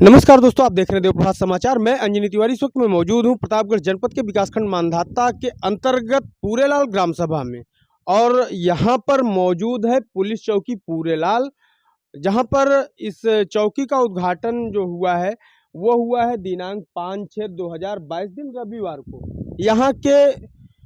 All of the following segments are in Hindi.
नमस्कार दोस्तों, आप देख रहे हैं देवप्रभात समाचार। मैं अंजनी तिवारी इस वक्त मैं मौजूद हूं प्रतापगढ़ जनपद के विकासखंड मांधाता के अंतर्गत पूरेलाल ग्राम सभा में। और यहां पर मौजूद है पुलिस चौकी पूरेलाल, जहां पर इस चौकी का उद्घाटन जो हुआ है वो हुआ है दिनांक 5/6/2022 दिन रविवार को। यहां के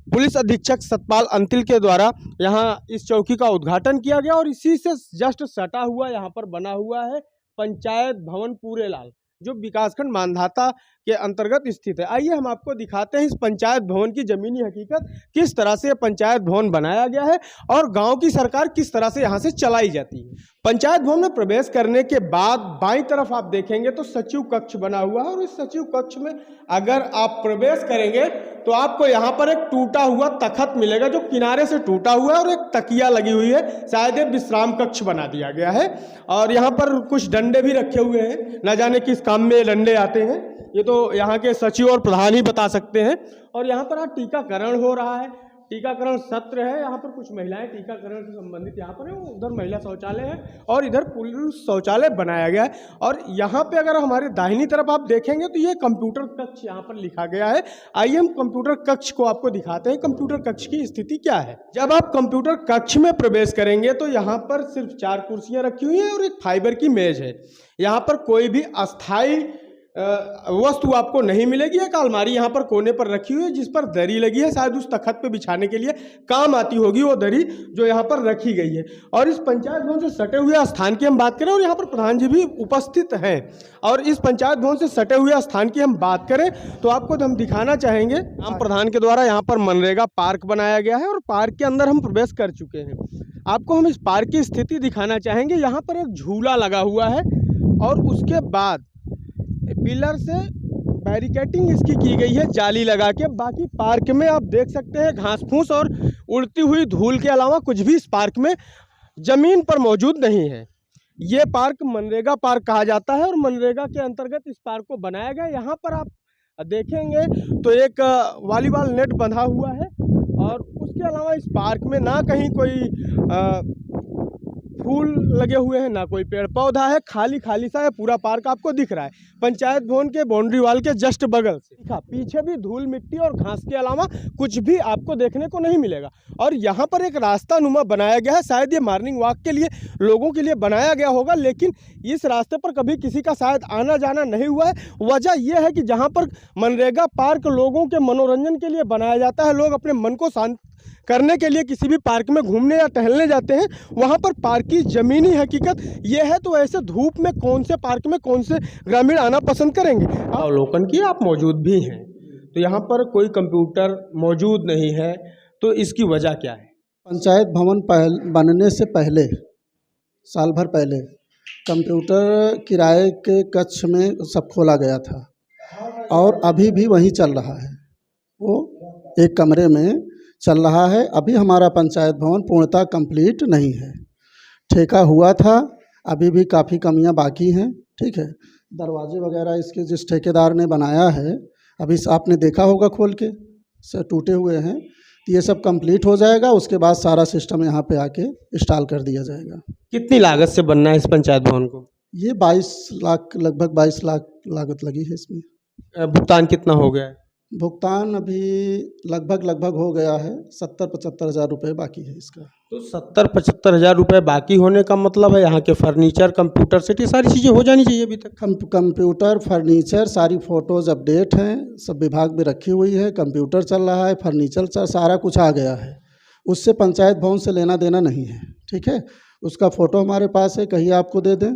पुलिस अधीक्षक सतपाल अंतिल के द्वारा यहां इस चौकी का उद्घाटन किया गया और इसी से जस्ट सटा हुआ यहां पर बना हुआ है पंचायत भवन पूरेलाल, जो विकासखंड मांधाता के अंतर्गत स्थित है। आइए हम आपको दिखाते हैं इस पंचायत भवन की जमीनी हकीकत, किस तरह से पंचायत भवन बनाया गया है और गांव की सरकार किस तरह से यहां से चलाई जाती है। पंचायत भवन में प्रवेश करने के बाद बाईं तरफ आप देखेंगे तो सचिव कक्ष बना हुआ है और इस सचिव कक्ष में अगर आप प्रवेश करेंगे तो आपको यहाँ पर एक टूटा हुआ तखत मिलेगा जो किनारे से टूटा हुआ है और एक तकिया लगी हुई है, शायद ये विश्राम कक्ष बना दिया गया है। और यहाँ पर कुछ डंडे भी रखे हुए हैं, न जाने किस काम में डंडे आते हैं, ये तो यहाँ के सचिव और प्रधान ही बता सकते हैं। और यहाँ पर आज टीकाकरण हो रहा है, टीकाकरण सत्र है। यहाँ पर कुछ महिलाएं टीकाकरण से संबंधित यहाँ पर है, उधर महिला शौचालय है और इधर पुरुष शौचालय बनाया गया है। और यहाँ पे अगर हमारे दाहिनी तरफ आप देखेंगे तो ये कंप्यूटर कक्ष यहाँ पर लिखा गया है। आइए हम कंप्यूटर कक्ष को आपको दिखाते हैं, कंप्यूटर कक्ष की स्थिति क्या है। जब आप कंप्यूटर कक्ष में प्रवेश करेंगे तो यहाँ पर सिर्फ 4 कुर्सियाँ रखी हुई हैं और एक फाइबर की मेज है। यहाँ पर कोई भी अस्थायी वस्तु आपको नहीं मिलेगी। एक अलमारी यहाँ पर कोने पर रखी हुई है जिस पर दरी लगी है, शायद उस तखत पे बिछाने के लिए काम आती होगी वो दरी जो यहाँ पर रखी गई है। और इस पंचायत भवन से सटे हुए स्थान की हम बात करें और यहाँ पर प्रधान जी भी उपस्थित हैं, और इस पंचायत भवन से सटे हुए स्थान की हम बात करें तो आपको हम दिखाना चाहेंगे हम प्रधान के द्वारा यहाँ पर मनरेगा पार्क बनाया गया है और पार्क के अंदर हम प्रवेश कर चुके हैं। आपको हम इस पार्क की स्थिति दिखाना चाहेंगे। यहाँ पर एक झूला लगा हुआ है और उसके बाद पिलर से बैरिकेटिंग इसकी की गई है जाली लगा के। बाकी पार्क में आप देख सकते हैं घास फूस और उड़ती हुई धूल के अलावा कुछ भी इस पार्क में जमीन पर मौजूद नहीं है। ये पार्क मनरेगा पार्क कहा जाता है और मनरेगा के अंतर्गत इस पार्क को बनाया गया। यहाँ पर आप देखेंगे तो एक वॉलीबॉल नेट बंधा हुआ है और उसके अलावा इस पार्क में ना कहीं कोई फूल लगे हुए हैं, ना कोई पेड़ पौधा है, खाली खाली सा है पूरा पार्क आपको दिख रहा है। पंचायत भवन के बाउंड्री वॉल के जस्ट बगल से पीछे भी धूल मिट्टी और घास के अलावा कुछ भी आपको देखने को नहीं मिलेगा। और यहाँ पर एक रास्ता नुमा बनाया गया है, शायद ये मॉर्निंग वॉक के लिए लोगों के लिए बनाया गया होगा, लेकिन इस रास्ते पर कभी किसी का शायद आना जाना नहीं हुआ है। वजह यह है कि जहाँ पर मनरेगा पार्क लोगों के मनोरंजन के लिए बनाया जाता है, लोग अपने मन को शांत करने के लिए किसी भी पार्क में घूमने या टहलने जाते हैं, वहाँ पर पार्क की ज़मीनी हकीकत ये है। तो ऐसे धूप में कौन से पार्क में कौन से ग्रामीण आना पसंद करेंगे। अवलोकन किए आप मौजूद भी हैं तो यहाँ पर कोई कंप्यूटर मौजूद नहीं है, तो इसकी वजह क्या है। पंचायत भवन बनने से पहले साल भर पहले कंप्यूटर किराए के कक्ष में सब खोला गया था और अभी भी वही चल रहा है, वो एक कमरे में चल रहा है। अभी हमारा पंचायत भवन पूर्णतः कंप्लीट नहीं है, ठेका हुआ था, अभी भी काफ़ी कमियां बाकी हैं। ठीक है, दरवाजे वगैरह इसके जिस ठेकेदार ने बनाया है अभी आपने देखा होगा खोल के से टूटे हुए हैं, तो ये सब कंप्लीट हो जाएगा, उसके बाद सारा सिस्टम यहाँ पे आके इंस्टॉल कर दिया जाएगा। कितनी लागत से बनना है इस पंचायत भवन को। ये 22 लाख, लगभग 22 लाख लागत लगी है इसमें। भुगतान कितना हो गया है। भुगतान अभी लगभग हो गया है, 70-75 हज़ार रुपये बाकी है इसका। तो 70-75 हज़ार रुपये बाकी होने का मतलब है यहाँ के फर्नीचर, कंप्यूटर सेट, ये सारी चीज़ें हो जानी चाहिए अभी तक। कंप्यूटर, फर्नीचर, सारी फ़ोटोज़ अपडेट हैं, सब विभाग में रखी हुई है, कंप्यूटर चल रहा है, फर्नीचर सारा कुछ आ गया है। उससे पंचायत भवन से लेना देना नहीं है। ठीक है, उसका फ़ोटो हमारे पास है, कहीं आपको दे दें।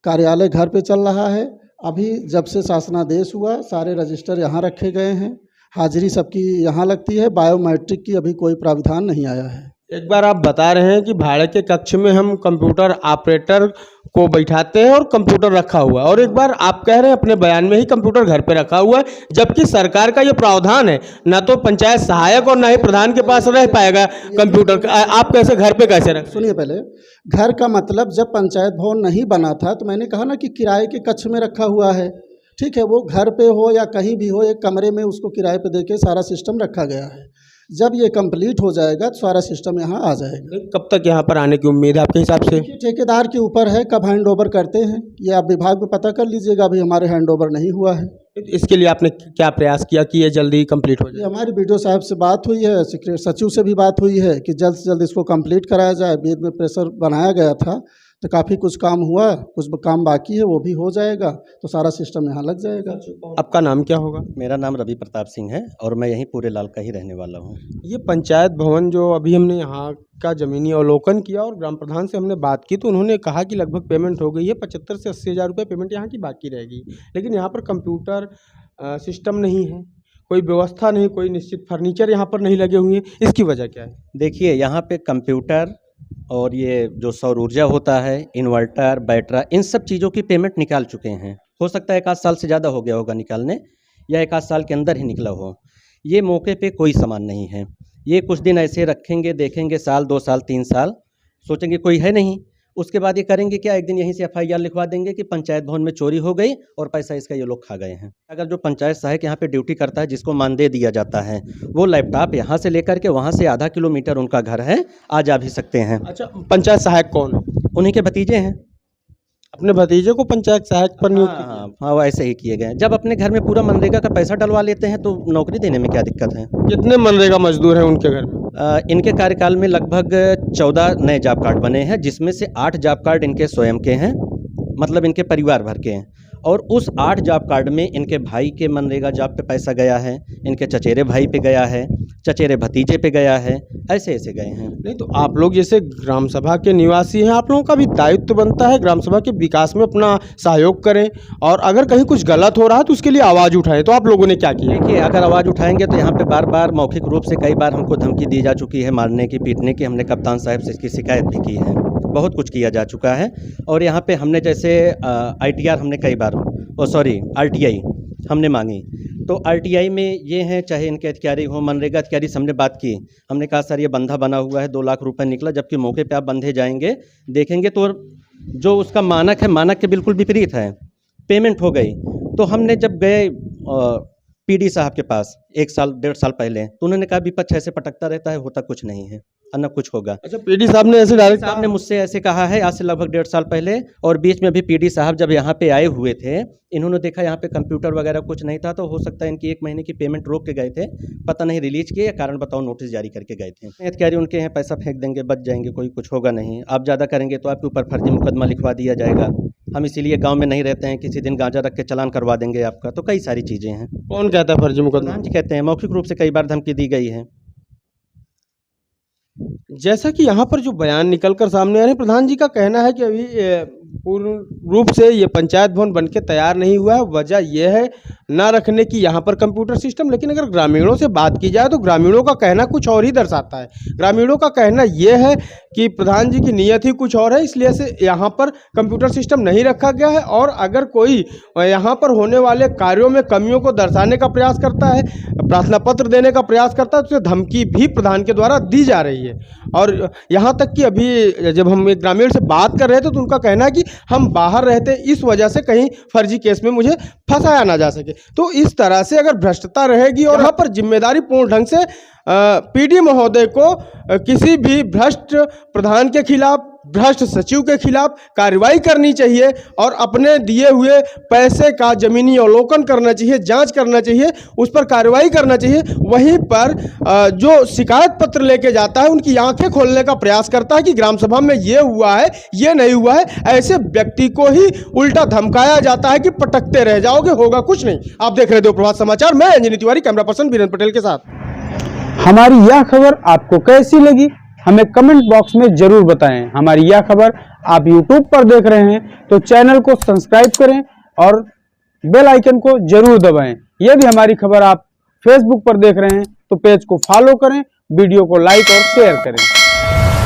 कार्यालय घर पे चल रहा है। अभी जब से शासनादेश हुआ सारे रजिस्टर यहाँ रखे गए हैं, हाजिरी सबकी यहाँ लगती है, बायोमेट्रिक की अभी कोई प्रावधान नहीं आया है। एक बार आप बता रहे हैं कि भाड़े के कक्ष में हम कंप्यूटर ऑपरेटर को बैठाते हैं और कंप्यूटर रखा हुआ है, और एक बार आप कह रहे हैं अपने बयान में ही कंप्यूटर घर पे रखा हुआ है, जबकि सरकार का ये प्रावधान है ना तो पंचायत सहायक और ना ही प्रधान के पास रह पाएगा कंप्यूटर। आप कैसे घर पे कैसे रख। सुनिए, पहले घर का मतलब जब पंचायत भवन नहीं बना था तो मैंने कहा ना कि किराए के कक्ष में रखा हुआ है। ठीक है, वो घर पे हो या कहीं भी हो, एक कमरे में उसको किराए पे देके सारा सिस्टम रखा गया है। जब ये कंप्लीट हो जाएगा तो सारा सिस्टम यहाँ आ जाएगा। कब तक यहाँ पर आने की उम्मीद है आपके हिसाब से? ये ठेकेदार के ऊपर है, कब हैंड ओवर करते हैं ये आप विभाग में पता कर लीजिएगा। अभी हमारे हैंड ओवर नहीं हुआ है। इसके लिए आपने क्या प्रयास किया कि ये जल्दी कंप्लीट हो ये जाए? हमारी बीडीओ साहब से बात हुई है, सेक्रेटरी सचिव से भी बात हुई है कि जल्द से जल्द इसको कंप्लीट कराया जाए। बीच में प्रेशर बनाया गया था तो काफ़ी कुछ काम हुआ, कुछ काम बाकी है, वो भी हो जाएगा तो सारा सिस्टम यहाँ लग जाएगा। आपका नाम क्या होगा? मेरा नाम रवि प्रताप सिंह है और मैं यहीं पूरे लाल का ही रहने वाला हूँ। ये पंचायत भवन जो अभी हमने यहाँ का ज़मीनी अवलोकन किया और ग्राम प्रधान से हमने बात की तो उन्होंने कहा कि लगभग पेमेंट हो गई है, 75 से 80 हज़ार रुपये पेमेंट यहाँ की बाकी रहेगी। लेकिन यहाँ पर कंप्यूटर सिस्टम नहीं है, कोई व्यवस्था नहीं, कोई निश्चित फर्नीचर यहाँ पर नहीं लगे हुए हैं। इसकी वजह क्या है? देखिए, यहाँ पे कंप्यूटर और ये जो सौर ऊर्जा होता है, इन्वर्टर, बैटरा, इन सब चीज़ों की पेमेंट निकाल चुके हैं। हो सकता है 1 आध साल से ज़्यादा हो गया होगा निकालने, या 1 आध साल के अंदर ही निकला हो। ये मौके पे कोई सामान नहीं है। ये कुछ दिन ऐसे रखेंगे, देखेंगे, साल 2 साल 3 साल, सोचेंगे कोई है नहीं, उसके बाद ये करेंगे क्या, एक दिन यहीं से FIR लिखवा देंगे कि पंचायत भवन में चोरी हो गई और पैसा इसका ये लोग खा गए हैं। अगर जो पंचायत सहायक यहाँ पे ड्यूटी करता है, जिसको मानदेय दिया जाता है, वो लैपटॉप यहाँ से लेकर के वहाँ से आधा किलोमीटर उनका घर है, आ जा भी सकते हैं। अच्छा, पंचायत सहायक कौन है? उन्हीं के भतीजे हैं। अपने भतीजे को पंचायत सहायक पर नियुक्त किया? हाँ, वो ऐसे ही किए गए हैं। जब अपने घर में पूरा मनरेगा का पैसा डलवा लेते हैं तो नौकरी देने में क्या दिक्कत है। कितने मनरेगा मजदूर हैं उनके घर में? इनके कार्यकाल में लगभग 14 नए जॉब कार्ड बने हैं, जिसमें से 8 जॉब कार्ड इनके स्वयं के हैं, मतलब इनके परिवार भर के हैं। और उस 8 जॉब कार्ड में इनके भाई के मनरेगा जॉब पे पैसा गया है, इनके चचेरे भाई पे गया है, चचेरे भतीजे पे गया है, ऐसे ऐसे गए हैं। नहीं तो आप लोग जैसे ग्राम सभा के निवासी हैं, आप लोगों का भी दायित्व बनता है ग्राम सभा के विकास में अपना सहयोग करें, और अगर कहीं कुछ गलत हो रहा है तो उसके लिए आवाज़ उठाएं। तो आप लोगों ने क्या किया? देखिए, अगर आवाज़ उठाएंगे तो यहाँ पे बार बार मौखिक रूप से कई बार हमको धमकी दी जा चुकी है, मारने की, पीटने की। हमने कप्तान साहब से इसकी शिकायत भी की है, बहुत कुछ किया जा चुका है। और यहाँ पे हमने जैसे ITR हमने कई बार RTI हमने मांगी, तो RTI में ये हैं, चाहे इनके अधिकारी हो, मनरेगा अधिकारी से हमने बात की। हमने कहा सर ये बंधा बना हुआ है, 2 लाख रुपए निकला, जबकि मौके पे आप बंधे जाएंगे, देखेंगे तो जो उसका मानक है, मानक के बिल्कुल विपरीत है, पेमेंट हो गई। तो हमने जब गए PD साहब के पास 1 साल 1.5 साल पहले, तो उन्होंने कहा विपक्ष ऐसे पटकता रहता है, होता कुछ नहीं है, न कुछ होगा। अच्छा, PD साहब ने ऐसे डायरेक्ट साहब ने मुझसे ऐसे कहा है आज से लगभग 1.5 साल पहले। और बीच में भी PD साहब जब यहाँ पे आए हुए थे, इन्होंने देखा यहाँ पे कंप्यूटर वगैरह कुछ नहीं था, तो हो सकता है इनकी 1 महीने की पेमेंट रोक के गए थे, पता नहीं रिलीज किए या कारण बताओ नोटिस जारी करके गए थे। अधिकारी उनके हैं, पैसा फेंक देंगे, बच जाएंगे, कोई कुछ होगा नहीं। आप ज़्यादा करेंगे तो आपके ऊपर फर्जी मुकदमा लिखवा दिया जाएगा, हम इसीलिए गांव में नहीं रहते हैं, किसी दिन गांजा रख के चालान करवा देंगे आपका। तो कई सारी चीज़ें हैं। कौन कहता है फर्जी मुकदमा? प्रधान जी कहते हैं, मौखिक रूप से कई बार धमकी दी गई है। जैसा कि यहाँ पर जो बयान निकलकर सामने आ रहे हैं, प्रधान जी का कहना है कि अभी पूर्ण रूप से ये पंचायत भवन बनके तैयार नहीं हुआ है। वजह यह है ना रखने की यहाँ पर कंप्यूटर सिस्टम। लेकिन अगर ग्रामीणों से बात की जाए तो ग्रामीणों का कहना कुछ और ही दर्शाता है। ग्रामीणों का कहना यह है कि प्रधान जी की नीयत ही कुछ और है, इसलिए से यहाँ पर कंप्यूटर सिस्टम नहीं रखा गया है। और अगर कोई यहाँ पर होने वाले कार्यों में कमियों को दर्शाने का प्रयास करता है, प्रार्थना पत्र देने का प्रयास करता है, तो उसे धमकी भी प्रधान के द्वारा दी जा रही है। और यहाँ तक कि अभी जब हम एक ग्रामीण से बात कर रहे थे तो उनका कहना है कि हम बाहर रहते, इस वजह से कहीं फर्जी केस में मुझे फंसाया ना जा सके। तो इस तरह से अगर भ्रष्टता रहेगी और यहाँ पर जिम्मेदारी पूर्ण ढंग से PD महोदय को किसी भी भ्रष्ट प्रधान के खिलाफ, भ्रष्ट सचिव के खिलाफ कार्रवाई करनी चाहिए और अपने दिए हुए पैसे का जमीनी अवलोकन करना चाहिए, जांच करना चाहिए, उस पर कार्रवाई करना चाहिए। वहीं पर जो शिकायत पत्र लेके जाता है उनकी आंखें खोलने का प्रयास करता है कि ग्राम सभा में ये हुआ है, ये नहीं हुआ है। ऐसे व्यक्ति को ही उल्टा धमकाया जाता है कि पटकते रह जाओगे, होगा कुछ नहीं। आप देख रहे हो प्रभात समाचार, मैं अंजनी तिवारी, कैमरा पर्सन वीरेंद्र पटेल के साथ। हमारी यह खबर आपको कैसी लगी हमें कमेंट बॉक्स में जरूर बताएं। हमारी यह खबर आप YouTube पर देख रहे हैं तो चैनल को सब्सक्राइब करें और बेल आइकन को जरूर दबाएं। यदि हमारी खबर आप Facebook पर देख रहे हैं तो पेज को फॉलो करें, वीडियो को लाइक और शेयर करें।